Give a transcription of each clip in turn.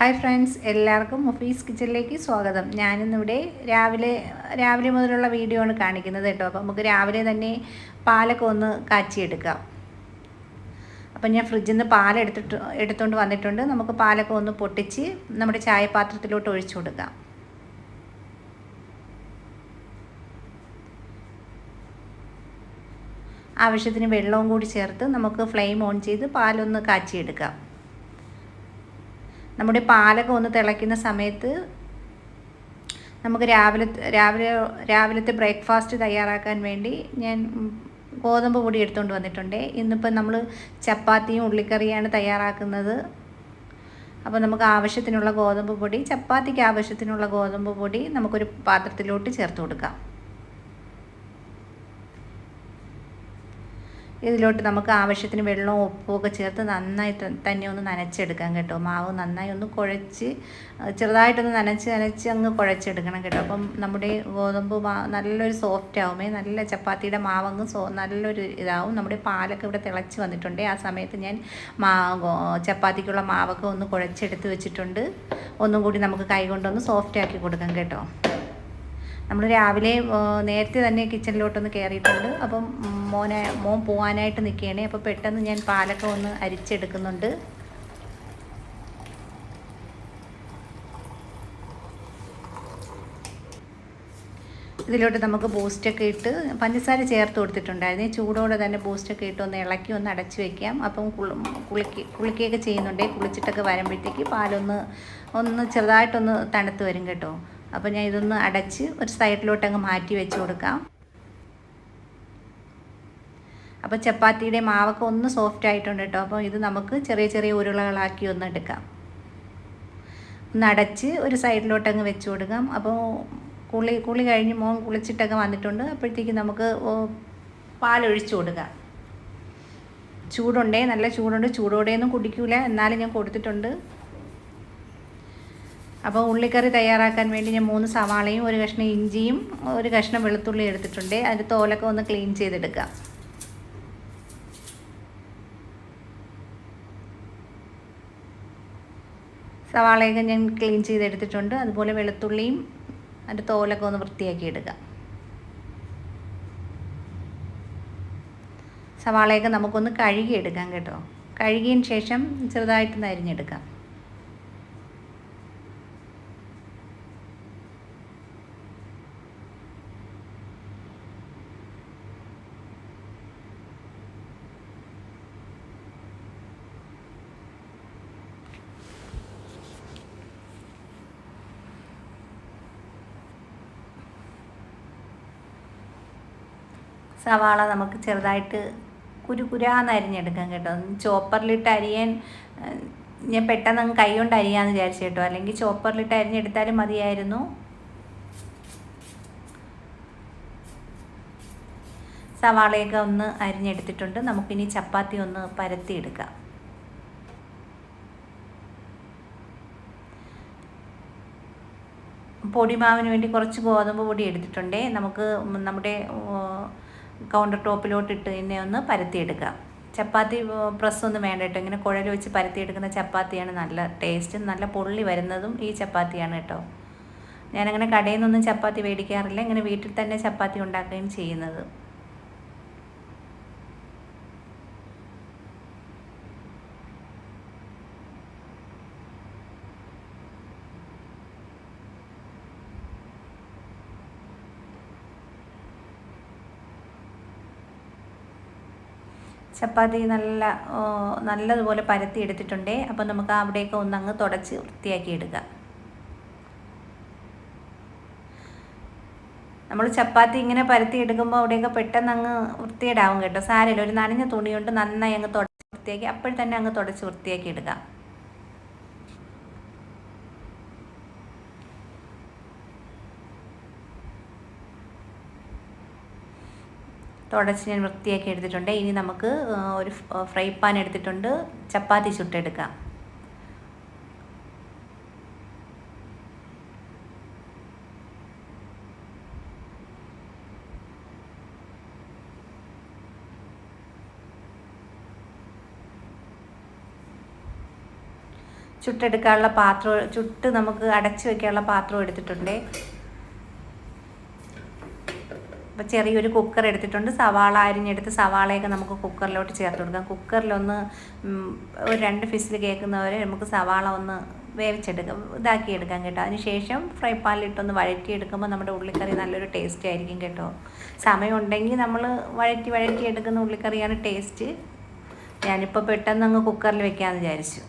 Hi friends, എല്ലാവർക്കും മുഫീസ് കിച്ചണിലേക്ക് സ്വാഗതം. ഞാനിന്നിവിടെ രാവിലെ മുതലുള്ള വീഡിയോ ആണ് കാണിക്കുന്നത് കേട്ടോ. അപ്പോൾ നമുക്ക് രാവിലെ തന്നെ പാലൊക്കെ ഒന്ന് കാച്ചിയെടുക്കാം. അപ്പം ഞാൻ ഫ്രിഡ്ജിൽ നിന്ന് എടുത്തുകൊണ്ട് വന്നിട്ടുണ്ട്. നമുക്ക് പാലൊക്കെ ഒന്ന് പൊട്ടിച്ച് നമ്മുടെ ചായപാത്രത്തിലോട്ട് ഒഴിച്ചു കൊടുക്കാം. ആവശ്യത്തിന് വെള്ളവും കൂടി ചേർത്ത് നമുക്ക് ഫ്ലെയിം ഓൺ ചെയ്ത് പാലൊന്ന് കാച്ചിയെടുക്കാം. നമ്മുടെ പാലൊക്കെ ഒന്ന് തിളയ്ക്കുന്ന സമയത്ത് നമുക്ക് രാവിലത്തെ ബ്രേക്ക്ഫാസ്റ്റ് തയ്യാറാക്കാൻ വേണ്ടി ഞാൻ ഗോതമ്പ് പൊടി എടുത്തുകൊണ്ട് വന്നിട്ടുണ്ട്. ഇന്നിപ്പോൾ നമ്മൾ ചപ്പാത്തിയും ഉള്ളിക്കറിയാണ് തയ്യാറാക്കുന്നത്. അപ്പോൾ നമുക്ക് ആവശ്യത്തിനുള്ള ഗോതമ്പ് പൊടി, ചപ്പാത്തിക്ക് ആവശ്യത്തിനുള്ള ഗോതമ്പ് പൊടി നമുക്കൊരു പാത്രത്തിലോട്ട് ചേർത്ത് കൊടുക്കാം. ഇതിലോട്ട് നമുക്ക് ആവശ്യത്തിന് വെള്ളവും ഉപ്പും ഒക്കെ ചേർത്ത് നന്നായി തന്നെ ഒന്ന് നനച്ചെടുക്കാം കേട്ടോ. മാവ് നന്നായി ഒന്ന് കുഴച്ച് ചെറുതായിട്ടൊന്ന് നനച്ച് അങ്ങ് കുഴച്ചെടുക്കണം കേട്ടോ. അപ്പം നമ്മുടെ ഗോതമ്പ് നല്ലൊരു സോഫ്റ്റ് ആവുമേ. നല്ല ചപ്പാത്തിയുടെ മാവങ്ങ് നല്ലൊരു ഇതാവും. നമ്മുടെ പാലൊക്കെ ഇവിടെ തിളച്ച് വന്നിട്ടുണ്ട്. ആ സമയത്ത് ഞാൻ ചപ്പാത്തിക്കുള്ള മാവൊക്കെ ഒന്ന് കുഴച്ചെടുത്ത് വെച്ചിട്ടുണ്ട്. ഒന്നും കൂടി നമുക്ക് കൈ കൊണ്ടൊന്ന് സോഫ്റ്റ് ആക്കി കൊടുക്കാം കേട്ടോ. നമ്മൾ രാവിലെ നേരത്തെ തന്നെ കിച്ചണിലോട്ടൊന്ന് കയറിയിട്ടുണ്ട്. അപ്പം മോൻ പോകാനായിട്ട് നിൽക്കുകയാണ്. അപ്പോൾ പെട്ടെന്ന് ഞാൻ പാലൊക്കെ ഒന്ന് അരിച്ചെടുക്കുന്നുണ്ട്. ഇതിലോട്ട് നമുക്ക് ബൂസ്റ്റൊക്കെ ഇട്ട് പഞ്ചസാര ചേർത്ത് കൊടുത്തിട്ടുണ്ടായിരുന്നു. ചൂടോടെ തന്നെ ബൂസ്റ്റൊക്കെ ഇട്ട് ഒന്ന് ഇളക്കി ഒന്ന് അടച്ച് വയ്ക്കാം. അപ്പം കുളിക്കുകയൊക്കെ ചെയ്യുന്നുണ്ട്. കുളിച്ചിട്ടൊക്കെ വരുമ്പോഴത്തേക്ക് പാലൊന്ന് ചെറുതായിട്ടൊന്ന് തണുത്ത് വരും കേട്ടോ. അപ്പോൾ ഞാൻ ഇതൊന്ന് അടച്ച് ഒരു സൈഡിലോട്ട് അങ്ങ് മാറ്റി വെച്ച് കൊടുക്കാം. അപ്പോൾ ചപ്പാത്തിയുടെ മാവൊക്കെ ഒന്ന് സോഫ്റ്റ് ആയിട്ടുണ്ട് കേട്ടോ. അപ്പോൾ ഇത് നമുക്ക് ചെറിയ ചെറിയ ഉരുളകളാക്കി ഒന്ന് എടുക്കാം. ഒന്ന് അടച്ച് ഒരു സൈഡിലോട്ട് അങ്ങ് വെച്ച് കൊടുക്കാം. അപ്പോൾ കുളി കഴിഞ്ഞ് മോൻ കുളിച്ചിട്ടൊക്കെ വന്നിട്ടുണ്ട്. അപ്പോഴത്തേക്ക് നമുക്ക് പാലൊഴിച്ച് കൊടുക്കാം. ചൂടുണ്ടേ, നല്ല ചൂടുണ്ട്. ചൂടോടെയൊന്നും കുടിക്കില്ല, എന്നാലും ഞാൻ കൊടുത്തിട്ടുണ്ട്. അപ്പോൾ ഉള്ളിക്കറി തയ്യാറാക്കാൻ വേണ്ടി ഞാൻ 3 സവാളയും ഒരു കഷ്ണം ഇഞ്ചിയും ഒരു കഷ്ണം വെളുത്തുള്ളി എടുത്തിട്ടുണ്ട്. അതിൻ്റെ തോലൊക്കെ ഒന്ന് ക്ലീൻ ചെയ്തെടുക്കാം. സവാളയൊക്കെ ഞാൻ ക്ലീൻ ചെയ്തെടുത്തിട്ടുണ്ട്. അതുപോലെ വെളുത്തുള്ളിയും അതിൻ്റെ തോലൊക്കെ ഒന്ന് വൃത്തിയാക്കി എടുക്കാം. സവാളയൊക്കെ നമുക്കൊന്ന് കഴുകിയെടുക്കാം കേട്ടോ. കഴുകിയതിന് ശേഷം ചെറുതായിട്ടൊന്ന് അരിഞ്ഞെടുക്കാം. സവാള നമുക്ക് ചെറുതായിട്ട് കുരുകുരാന്ന് അരിഞ്ഞെടുക്കാം കേട്ടോ. ചോപ്പറിലിട്ട് അരിയാൻ ഞാൻ പെട്ടെന്ന് അങ്ങ് കൈ കൊണ്ട് അരിയാന്ന് വിചാരിച്ചു കേട്ടോ. അല്ലെങ്കിൽ ചോപ്പറിലിട്ട് അരിഞ്ഞെടുത്താലും മതിയായിരുന്നു. സവാളയൊക്കെ ഒന്ന് അരിഞ്ഞെടുത്തിട്ടുണ്ട്. നമുക്കിനി ചപ്പാത്തി ഒന്ന് പരത്തിയെടുക്കാം. പൊടിമാവിന് വേണ്ടി കുറച്ച് ഗോതമ്പ് പൊടി എടുത്തിട്ടുണ്ട്. നമുക്ക് നമ്മുടെ കൗണ്ടർ ടോപ്പിലോട്ടിട്ട് ഇതിനെ ഒന്ന് പരത്തിയെടുക്കാം. ചപ്പാത്തി പ്രസ്സൊന്നും വേണ്ട കേട്ടോ. ഇങ്ങനെ കുഴൽ വെച്ച് പരത്തിയെടുക്കുന്ന ചപ്പാത്തിയാണ് നല്ല ടേസ്റ്റ്. നല്ല പൊള്ളി വരുന്നതും ഈ ചപ്പാത്തിയാണ് കേട്ടോ. ഞാനങ്ങനെ കടയിൽ നിന്നൊന്നും ചപ്പാത്തി മേടിക്കാറില്ല. ഇങ്ങനെ വീട്ടിൽ തന്നെ ചപ്പാത്തി ഉണ്ടാക്കുകയും ചെയ്യുന്നത്. ചപ്പാത്തി നല്ലതുപോലെ പരത്തി എടുത്തിട്ടുണ്ട്. അപ്പോൾ നമുക്ക് അവിടെയൊക്കെ ഒന്നങ്ങ് തുടച്ച് വൃത്തിയാക്കി എടുക്കാം. നമ്മൾ ചപ്പാത്തി ഇങ്ങനെ പരത്തി എടുക്കുമ്പോൾ അവിടെയൊക്കെ പെട്ടെന്ന് അങ്ങ് വൃത്തികേടാവും കേട്ടോ. സാരമില്ല, ഒരു നനഞ്ഞ തുണി കൊണ്ട് നന്നായി അങ്ങ് തുടച്ച് വൃത്തിയാക്കി അപ്പോൾ തന്നെ അങ്ങ് തുടച്ച് വൃത്തിയാക്കി എടുക്കാം. തുടച്ച് ഞാൻ വൃത്തിയാക്കി എടുത്തിട്ടുണ്ട്. ഇനി നമുക്ക് ഒരു ഫ്രൈ പാൻ എടുത്തിട്ടുണ്ട്. ചപ്പാത്തി ചുട്ടെടുക്കാം. ചുട്ടെടുക്കാനുള്ള പാത്രം, ചുട്ട് നമുക്ക് അടച്ചു വയ്ക്കാനുള്ള പാത്രം എടുത്തിട്ടുണ്ട്. അപ്പോൾ ചെറിയൊരു കുക്കർ എടുത്തിട്ടുണ്ട്. സവാള അരിഞ്ഞെടുത്ത് സവാളയൊക്കെ നമുക്ക് കുക്കറിലോട്ട് ചേർത്ത് കൊടുക്കാം. കുക്കറിലൊന്ന് ഒരു 2 ഫിസിൽ കേൾക്കുന്നവരെ നമുക്ക് സവാള ഒന്ന് വേവിച്ചെടുക്കാം, ഇതാക്കിയെടുക്കാം കേട്ടോ. അതിനുശേഷം ഫ്രൈ പാനിലിട്ടൊന്ന് വഴറ്റിയെടുക്കുമ്പോൾ നമ്മുടെ ഉള്ളിക്കറി നല്ലൊരു ടേസ്റ്റ് ആയിരിക്കും കേട്ടോ. സമയമുണ്ടെങ്കിൽ നമ്മൾ വഴറ്റിയെടുക്കുന്ന ഉള്ളിക്കറിയാണ് ടേസ്റ്റ്. ഞാനിപ്പോൾ പെട്ടെന്ന് അങ്ങ് കുക്കറിൽ വെക്കാമെന്ന് വിചാരിച്ചു.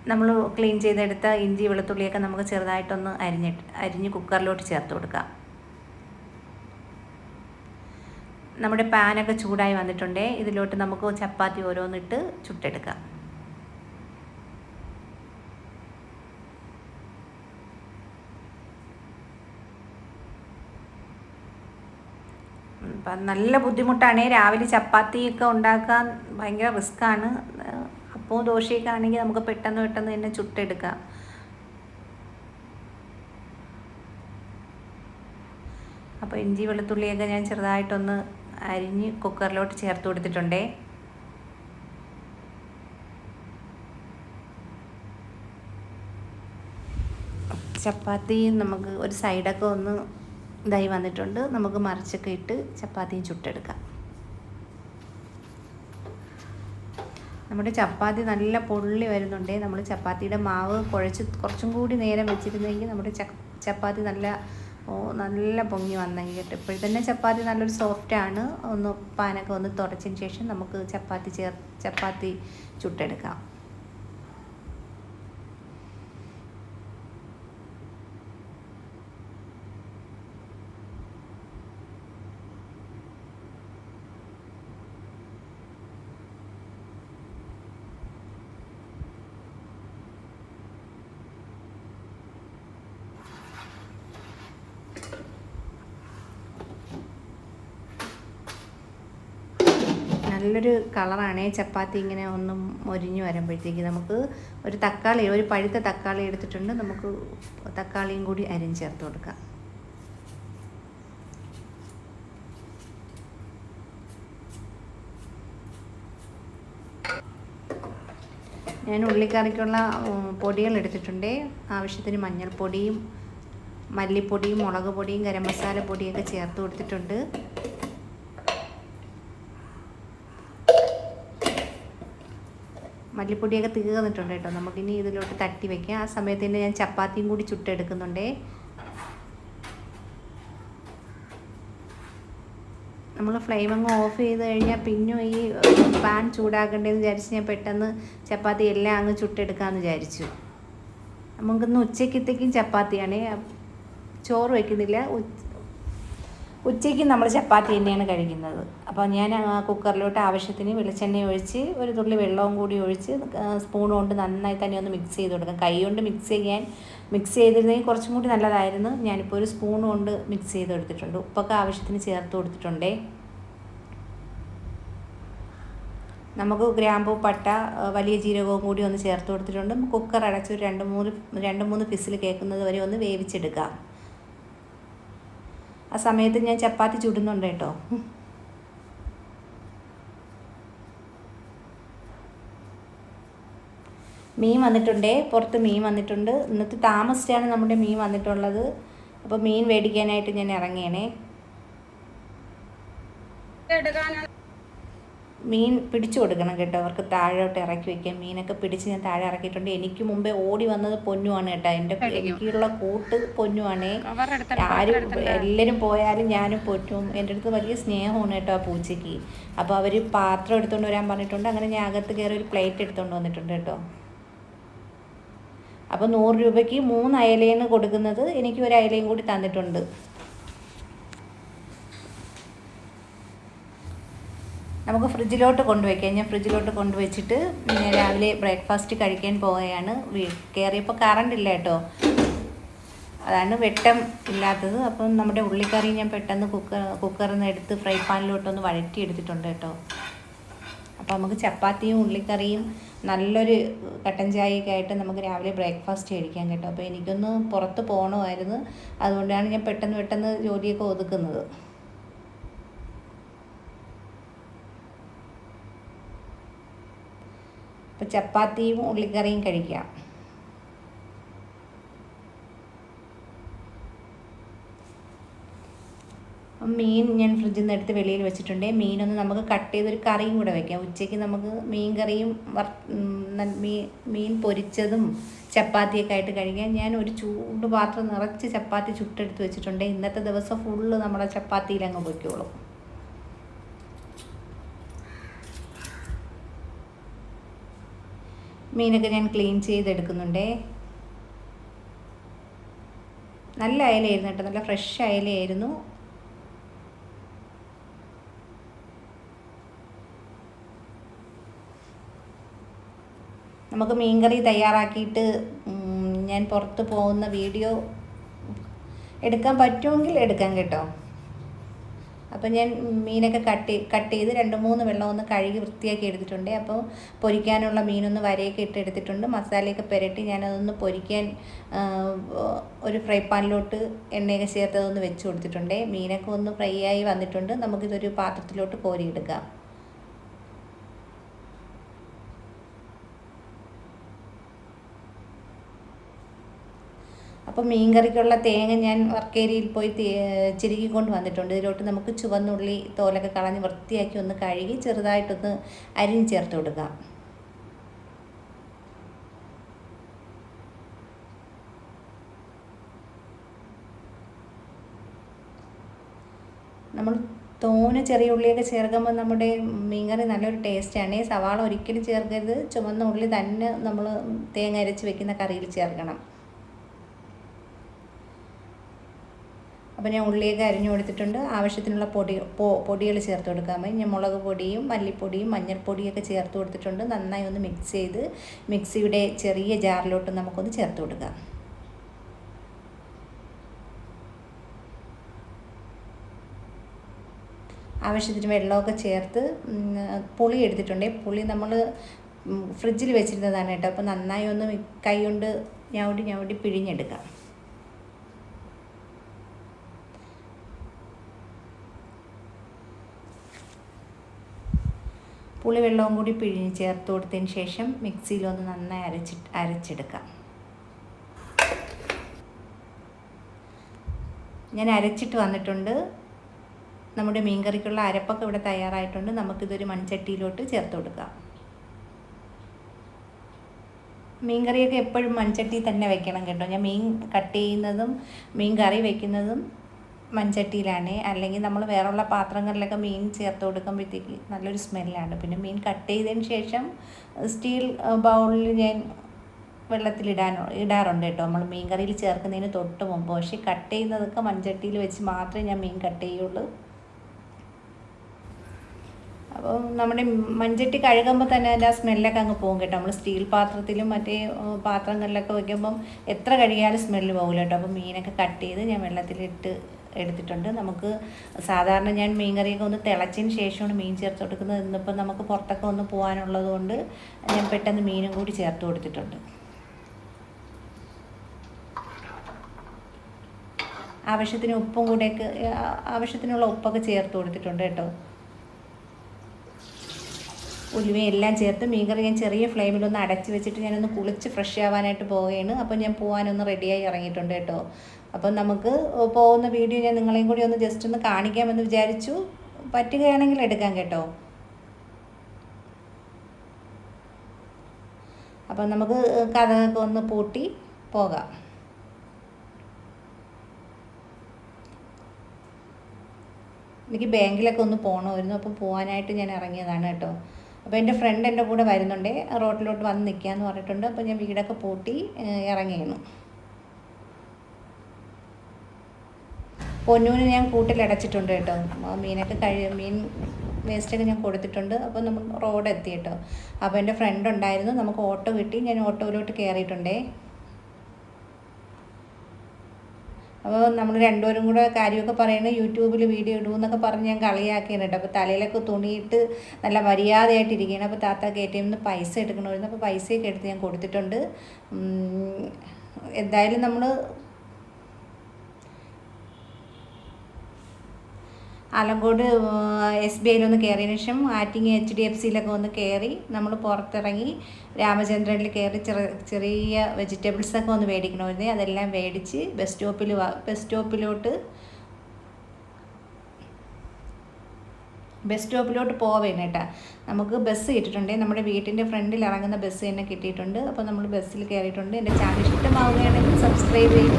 നമ്മൾ ക്ലീൻ ചെയ്തെടുത്ത ഇഞ്ചി വെളുത്തുള്ളിയൊക്കെ നമുക്ക് ചെറുതായിട്ടൊന്ന് അരിഞ്ഞ് കുക്കറിലോട്ട് ചേർത്ത് കൊടുക്കാം. നമ്മുടെ പാനൊക്കെ ചൂടായി വന്നിട്ടുണ്ട്. ഇതിലോട്ട് നമുക്ക് ചപ്പാത്തി ഓരോന്നിട്ട് ചുട്ടെടുക്കാം. അപ്പം നല്ല ബുദ്ധിമുട്ടാണ്. രാവിലെ ചപ്പാത്തിയൊക്കെ ഉണ്ടാക്കാൻ ഭയങ്കര റിസ്ക്കാണ്. അപ്പോൾ ദോശയൊക്കെ ആണെങ്കിൽ നമുക്ക് പെട്ടെന്ന് തന്നെ ചുട്ടെടുക്കാം. അപ്പോൾ ഇഞ്ചി വെളുത്തുള്ളിയൊക്കെ ഞാൻ ചെറുതായിട്ടൊന്ന് അരിഞ്ഞ് കുക്കറിലോട്ട് ചേർത്ത് കൊടുത്തിട്ടുണ്ടേ. ചപ്പാത്തി നമുക്ക് ഒരു സൈഡൊക്കെ ഒന്ന് ഇതായി വന്നിട്ടുണ്ട്. നമുക്ക് മറിച്ചൊക്കെ ഇട്ട് ചപ്പാത്തിയും ചുട്ടെടുക്കാം. നമ്മുടെ ചപ്പാത്തി നല്ല പൊള്ളി വരുന്നുണ്ട്. നമ്മൾ ചപ്പാത്തിയുടെ മാവ് കുഴച്ച് കുറച്ചും കൂടി നേരം വെച്ചിരുന്നെങ്കിൽ നമ്മുടെ ചപ്പാത്തി നല്ല പൊങ്ങി വന്നെങ്കിൽ കേട്ടോ. ഇപ്പോഴും തന്നെ ചപ്പാത്തി നല്ലൊരു സോഫ്റ്റാണ്. ഒന്ന് പാനൊക്കെ ഒന്ന് തുടച്ചതിന് ശേഷം നമുക്ക് ചപ്പാത്തി ചുട്ടെടുക്കാം. നല്ലൊരു കളറാണ് ചപ്പാത്തി ഇങ്ങനെ ഒന്നും മൊരിഞ്ഞ് വരുമ്പോഴത്തേക്ക്. നമുക്ക് ഒരു പഴുത്ത തക്കാളി എടുത്തിട്ടുണ്ട്. നമുക്ക് തക്കാളിയും കൂടി അരിഞ്ഞ് ചേർത്ത് കൊടുക്കാം. ഞാൻ ഉള്ളിക്കറിക്കുള്ള പൊടികൾ എടുത്തിട്ടുണ്ട്. ആവശ്യത്തിന് മഞ്ഞൾപ്പൊടിയും മല്ലിപ്പൊടിയും മുളക് പൊടിയും ഗരം മസാല പൊടിയൊക്കെ ചേർത്ത് കൊടുത്തിട്ടുണ്ട്. മല്ലിപ്പൊടിയൊക്കെ തീർന്നിട്ടുണ്ട് കേട്ടോ. നമുക്കിനി ഇതിലോട്ട് തട്ടി വയ്ക്കാം. ആ സമയത്ത് തന്നെ ഞാൻ ചപ്പാത്തിയും കൂടി ചുട്ടെടുക്കുന്നുണ്ട്. നമ്മൾ ഫ്ലെയിം അങ്ങ് ഓഫ് ചെയ്ത് കഴിഞ്ഞാൽ പിന്നും ഈ പാൻ ചൂടാക്കേണ്ടതെന്ന് വിചാരിച്ച് ഞാൻ പെട്ടെന്ന് ചപ്പാത്തി എല്ലാം അങ്ങ് ചുട്ടെടുക്കാമെന്ന് വിചാരിച്ചു. നമുക്കിന്ന് ഉച്ചക്കത്തേക്കും ചപ്പാത്തിയാണ്, ചോറ് വയ്ക്കുന്നില്ല. ഉച്ചയ്ക്ക് നമ്മൾ ചപ്പാത്തി തന്നെയാണ് കഴിക്കുന്നത്. അപ്പോൾ ഞാൻ കുക്കറിലോട്ട് ആവശ്യത്തിന് വെളിച്ചെണ്ണ ഒഴിച്ച് ഒരു തുള്ളി വെള്ളവും കൂടി ഒഴിച്ച് സ്പൂൺ കൊണ്ട് നന്നായി തന്നെ ഒന്ന് മിക്സ് ചെയ്ത് കൊടുക്കാം. കൈ കൊണ്ട് മിക്സ് ചെയ്തിരുന്നെങ്കിൽ കുറച്ചും കൂടി നല്ലതായിരുന്നു. ഞാനിപ്പോൾ ഒരു സ്പൂൺ കൊണ്ട് മിക്സ് ചെയ്ത് എടുത്തിട്ടുണ്ട്. ഉപ്പൊക്കെ ആവശ്യത്തിന് ചേർത്ത് കൊടുത്തിട്ടുണ്ടേ. നമുക്ക് ഗ്രാമ്പൂ, പട്ട, വലിയ ജീരകവും കൂടി ഒന്ന് ചേർത്ത് കൊടുത്തിട്ടുണ്ട്. കുക്കർ അടച്ച് ഒരു 2-3 ഫിസിൽ കേൾക്കുന്നത് വരെ ഒന്ന് വേവിച്ചെടുക്കാം. ആ സമയത്ത് ഞാൻ ചപ്പാത്തി ചുടുന്നുണ്ട് കേട്ടോ. മീൻ വന്നിട്ടുണ്ടേ, പുറത്ത് മീൻ വന്നിട്ടുണ്ട്. ഇന്നത്തെ താമസിച്ചാണ് നമ്മുടെ മീൻ വന്നിട്ടുള്ളത്. അപ്പോൾ മീൻ മേടിക്കാനായിട്ട് ഞാൻ ഇറങ്ങിയണേ. മീൻ പിടിച്ചു കൊടുക്കണം കേട്ടോ. അവർക്ക് താഴോട്ട് ഇറക്കി വയ്ക്കാം. മീനൊക്കെ പിടിച്ച് ഞാൻ താഴെ ഇറക്കിയിട്ടുണ്ട്. എനിക്ക് മുമ്പേ ഓടി വന്നത് പൊന്നുമാണ് കേട്ടോ. എനിക്കുള്ള കൂട്ട് പൊന്നുവാണേ. എല്ലാവരും പോയാലും ഞാനും പൊന്നും. എൻ്റെ അടുത്ത് വലിയ സ്നേഹമാണ് കേട്ടോ ആ പൂച്ചയ്ക്ക്. അപ്പോൾ അവർ പാത്രം എടുത്തുകൊണ്ട് വരാൻ പറഞ്ഞിട്ടുണ്ട്. അങ്ങനെ ഞാൻ അകത്ത് കയറി ഒരു പ്ലേറ്റ് എടുത്തുകൊണ്ട് വന്നിട്ടുണ്ട് കേട്ടോ. അപ്പോൾ 100 രൂപയ്ക്ക് 3 അയലയാണ് കൊടുക്കുന്നത്. എനിക്ക് ഒരു അയലയും കൂടി തന്നിട്ടുണ്ട്. നമുക്ക് ഫ്രിഡ്ജിലോട്ട് കൊണ്ടുവയ്ക്കാം. ഞാൻ ഫ്രിഡ്ജിലോട്ട് കൊണ്ടുവച്ചിട്ട് ഞാൻ രാവിലെ ബ്രേക്ക്ഫാസ്റ്റ് കഴിക്കാൻ പോവുകയാണ്. കയറിയപ്പോൾ കറണ്ട് ഇല്ല കേട്ടോ, അതാണ് വെട്ടം ഇല്ലാത്തത്. അപ്പം നമ്മുടെ ഉള്ളിക്കറി ഞാൻ പെട്ടെന്ന് കുക്കറിൽ നിന്ന് എടുത്ത് ഫ്രൈ പാനിലോട്ടൊന്ന് വഴറ്റി എടുത്തിട്ടുണ്ട് കേട്ടോ. അപ്പോൾ നമുക്ക് ചപ്പാത്തിയും ഉള്ളിക്കറിയും നല്ലൊരു കട്ടൻ ചായയൊക്കെ ആയിട്ട് നമുക്ക് രാവിലെ ബ്രേക്ക്ഫാസ്റ്റ് കഴിക്കാം കേട്ടോ. അപ്പോൾ എനിക്കൊന്ന് പുറത്ത് പോകണമായിരുന്നു, അതുകൊണ്ടാണ് ഞാൻ പെട്ടെന്ന് ജോലിയൊക്കെ ഒതുക്കുന്നത്. അപ്പോൾ ചപ്പാത്തിയും ഉള്ളിക്കറിയും കഴിക്കാം. മീൻ ഞാൻ ഫ്രിഡ്ജിൽ നിന്ന് എടുത്ത് വെളിയിൽ വെച്ചിട്ടുണ്ട്. മീനൊന്ന് നമുക്ക് കട്ട് ചെയ്തൊരു കറിയും കൂടെ വയ്ക്കാം. ഉച്ചയ്ക്ക് നമുക്ക് മീൻ കറിയും മീൻ പൊരിച്ചതും ചപ്പാത്തിയൊക്കെ ആയിട്ട് കഴിക്കാം. ഞാൻ ഒരു ചൂട് പാത്രം നിറച്ച് ചപ്പാത്തി ചുട്ടെടുത്ത് വെച്ചിട്ടുണ്ട്. ഇന്നത്തെ ദിവസം ഫുള്ള് നമ്മുടെ ചപ്പാത്തിയിലങ്ങ് പൊയ്ക്കോളും. മീനൊക്കെ ഞാൻ ക്ലീൻ ചെയ്തെടുക്കുന്നുണ്ട്. നല്ല അയലയായിരുന്നു കേട്ടോ, നല്ല ഫ്രഷ് അയലയായിരുന്നു. നമുക്ക് മീൻകറി തയ്യാറാക്കിയിട്ട് ഞാൻ പുറത്ത് പോകുന്ന വീഡിയോ എടുക്കാൻ പറ്റുമെങ്കിൽ എടുക്കാം കേട്ടോ. അപ്പോൾ ഞാൻ മീനൊക്കെ കട്ട് ചെയ്ത് 2-3 വെള്ളം ഒന്ന് കഴുകി വൃത്തിയാക്കി എടുത്തിട്ടുണ്ട്. അപ്പോൾ പൊരിക്കാനുള്ള മീനൊന്ന് വരയൊക്കെ ഇട്ട് എടുത്തിട്ടുണ്ട്. മസാലയൊക്കെ പുരട്ടി ഞാനതൊന്ന് പൊരിക്കാൻ ഒരു ഫ്രൈ പാനിലോട്ട് എണ്ണയൊക്കെ ചേർത്തതൊന്ന് വെച്ച് കൊടുത്തിട്ടുണ്ട്. മീനൊക്കെ ഒന്ന് ഫ്രൈ ആയി വന്നിട്ടുണ്ട്. നമുക്കിതൊരു പാത്രത്തിലോട്ട് കോരിയെടുക്കാം. അപ്പോൾ മീൻ കറിക്കുള്ള തേങ്ങ ഞാൻ വർക്കേരിയിൽ പോയി ചിരുകിക്കൊണ്ട് വന്നിട്ടുണ്ട്. ഇതിലോട്ട് നമുക്ക് ചുവന്നുള്ളി തോലൊക്കെ കളഞ്ഞ് വൃത്തിയാക്കി ഒന്ന് കഴുകി ചെറുതായിട്ടൊന്ന് അരിഞ്ഞ് ചേർത്ത് കൊടുക്കാം. നമ്മൾ തോനെ ചെറിയ ഉള്ളിയൊക്കെ ചേർക്കുമ്പോൾ നമ്മുടെ മീൻകറി നല്ലൊരു ടേസ്റ്റാണ്. സവാള ഒരിക്കലും ചേർക്കരുത്. ചുവന്ന ഉള്ളി തന്നെ നമ്മൾ തേങ്ങ അരച്ച് വെക്കുന്ന കറിയിൽ ചേർക്കണം. അപ്പോൾ ഞാൻ ഉള്ളിയൊക്കെ അരിഞ്ഞു കൊടുത്തിട്ടുണ്ട്. ആവശ്യത്തിനുള്ള പൊടികൾ ചേർത്ത് കൊടുക്കാൻ മതി. ഞാൻ മുളക് പൊടിയും മല്ലിപ്പൊടിയും മഞ്ഞൾപ്പൊടിയൊക്കെ ചേർത്ത് കൊടുത്തിട്ടുണ്ട്. നന്നായി ഒന്ന് മിക്സ് ചെയ്ത് മിക്സിയുടെ ചെറിയ ജാറിലോട്ട് നമുക്കൊന്ന് ചേർത്ത് കൊടുക്കാം. ആവശ്യത്തിന് വെള്ളമൊക്കെ ചേർത്ത് പുളി എടുത്തിട്ടുണ്ട്. പുളി നമ്മൾ ഫ്രിഡ്ജിൽ വെച്ചിരുന്നതാണ് കേട്ടോ. അപ്പോൾ നന്നായി ഒന്ന് കൈ കൊണ്ട് ഞവടി പിഴിഞ്ഞെടുക്കാം. പുളി വെള്ളവും കൂടി പിഴിഞ്ഞ് ചേർത്ത് കൊടുത്തതിന് ശേഷം മിക്സിയിലൊന്ന് നന്നായി അരച്ചെടുക്കാം. ഞാൻ അരച്ചിട്ട് വന്നിട്ടുണ്ട്. നമ്മുടെ മീൻകറിക്കുള്ള അരപ്പൊക്കെ ഇവിടെ തയ്യാറായിട്ടുണ്ട്. നമുക്കിതൊരു മൺചട്ടിയിലോട്ട് ചേർത്ത് കൊടുക്കാം. മീൻകറിയൊക്കെ എപ്പോഴും മൺചട്ടി തന്നെ വെക്കണം കേട്ടോ. ഞാൻ മീൻ കട്ട് ചെയ്യുന്നതും മീൻ കറി വയ്ക്കുന്നതും മൺചട്ടിയിലാണ്. അല്ലെങ്കിൽ നമ്മൾ വേറെയുള്ള പാത്രങ്ങളിലൊക്കെ മീൻ ചേർത്ത് കൊടുക്കുമ്പോഴത്തേക്ക് നല്ലൊരു സ്മെല്ലാണ്. പിന്നെ മീൻ കട്ട് ചെയ്തതിന് ശേഷം സ്റ്റീൽ ബൗളിൽ ഞാൻ ഇടാറുണ്ട് കേട്ടോ, നമ്മൾ മീൻ കറിയിൽ ചേർക്കുന്നതിന് തൊട്ട് മുമ്പ്. പക്ഷേ കട്ട് ചെയ്യുന്നതൊക്കെ മൺചട്ടിയിൽ വെച്ച് മാത്രമേ ഞാൻ മീൻ കട്ട് ചെയ്യുള്ളൂ. അപ്പോൾ നമ്മുടെ മൺചട്ടി കഴുകുമ്പോൾ തന്നെ അതിൻ്റെ ആ സ്മെല്ലൊക്കെ അങ്ങ് പോകും കേട്ടോ. നമ്മൾ സ്റ്റീൽ പാത്രത്തിലും മറ്റേ പാത്രങ്ങളിലൊക്കെ വയ്ക്കുമ്പം എത്ര കഴുകിയാലും സ്മെല്ല് പോകില്ല കേട്ടോ. അപ്പോൾ മീനൊക്കെ കട്ട് ചെയ്ത് ഞാൻ വെള്ളത്തിലിട്ട് എടുത്തിട്ടുണ്ട്. നമുക്ക് സാധാരണ ഞാൻ മീൻ കറിയൊക്കെ ഒന്ന് തിളച്ചതിന് ശേഷമാണ് മീൻ ചേർത്ത് കൊടുക്കുന്നത്. ഇന്നിപ്പോൾ നമുക്ക് പുറത്തൊക്കെ ഒന്ന് പോകാനുള്ളത് കൊണ്ട് ഞാൻ പെട്ടെന്ന് മീനും കൂടി ചേർത്ത് കൊടുത്തിട്ടുണ്ട്. ആവശ്യത്തിന് ഉപ്പും കൂടെയൊക്കെ ആവശ്യത്തിനുള്ള ഉപ്പൊക്കെ ചേർത്ത് കൊടുത്തിട്ടുണ്ട് കേട്ടോ. ഉലുവയും എല്ലാം ചേർത്ത് മീൻകറി ഞാൻ ചെറിയ ഫ്ലെയിമിലൊന്ന് അടച്ച് വെച്ചിട്ട് ഞാനൊന്ന് കുളിച്ച് ഫ്രഷ് ആവാനായിട്ട് പോവുകയാണ്. അപ്പോൾ ഞാൻ പോകാനൊന്ന് റെഡിയായി ഇറങ്ങിയിട്ടുണ്ട് കേട്ടോ. അപ്പം നമുക്ക് പോകുന്ന വീഡിയോ ഞാൻ നിങ്ങളെയും കൂടി ഒന്ന് ജസ്റ്റ് ഒന്ന് കാണിക്കാമെന്ന് വിചാരിച്ചു. പറ്റുകയാണെങ്കിൽ എടുക്കാം കേട്ടോ. അപ്പം നമുക്ക് കഥകൊക്കെ ഒന്ന് പൂട്ടി പോകാം. എനിക്ക് ബാങ്കിലൊക്കെ ഒന്ന് പോകണമായിരുന്നു. അപ്പോൾ പോകാനായിട്ട് ഞാൻ ഇറങ്ങിയതാണ് കേട്ടോ. അപ്പോൾ എൻ്റെ ഫ്രണ്ട് എൻ്റെ കൂടെ വരുന്നുണ്ട്, റോഡിലോട്ട് വന്ന് നിൽക്കാമെന്ന് പറഞ്ഞിട്ടുണ്ട്. അപ്പോൾ ഞാൻ വീടൊക്കെ പൂട്ടി ഇറങ്ങിയിരുന്നു. പൊന്നൂന് ഞാൻ കൂട്ടിലടച്ചിട്ടുണ്ട് കേട്ടോ. മീനൊക്കെ മീൻ വേസ്റ്റൊക്കെ ഞാൻ കൊടുത്തിട്ടുണ്ട്. അപ്പോൾ നമ്മൾ റോഡ് എത്തി കേട്ടോ. അപ്പോൾ എൻ്റെ ഫ്രണ്ട് ഉണ്ടായിരുന്നു, നമുക്ക് ഓട്ടോ കിട്ടി. ഞാൻ ഓട്ടോയിലോട്ട് കയറിയിട്ടുണ്ടേ. അപ്പോൾ നമ്മൾ രണ്ടുപേരും കൂടെ കാര്യമൊക്കെ പറയണേ യൂട്യൂബിൽ വീഡിയോ ഇടുമെന്നൊക്കെ പറഞ്ഞ് ഞാൻ കളിയാക്കിയാണ് കേട്ടോ. അപ്പോൾ തലയിലൊക്കെ തുണിയിട്ട് നല്ല മര്യാദയായിട്ടിരിക്കുകയാണ്. അപ്പോൾ താത്താക്ക് ATM നിന്ന് പൈസ എടുക്കണമായിരുന്നു. അപ്പോൾ പൈസയൊക്കെ എടുത്ത് ഞാൻ കൊടുത്തിട്ടുണ്ട്. എന്തായാലും നമ്മൾ ആലങ്കോട് SBIയിലൊന്ന് കയറിയതിന് ശേഷം ആറ്റിങ്ങൽ HDFCയിലൊക്കെ ഒന്ന് കയറി നമ്മൾ പുറത്തിറങ്ങി രാമചന്ദ്രനിൽ കയറി ചെറിയ വെജിറ്റബിൾസൊക്കെ ഒന്ന് മേടിക്കണമായിരുന്നേ. അതെല്ലാം മേടിച്ച് ബസ് സ്റ്റോപ്പിലോട്ട് പോവേണ് കേട്ടോ. നമുക്ക് ബസ് കിട്ടിയിട്ടുണ്ട്. നമ്മുടെ വീട്ടിൻ്റെ ഫ്രണ്ടിൽ ഇറങ്ങുന്ന ബസ് തന്നെ കിട്ടിയിട്ടുണ്ട്. അപ്പോൾ നമ്മൾ ബസ്സിൽ കയറിയിട്ടുണ്ട്. എൻ്റെ ചാനൽ ഇഷ്ടമാവുകയാണെങ്കിൽ സബ്സ്ക്രൈബ് ചെയ്ത്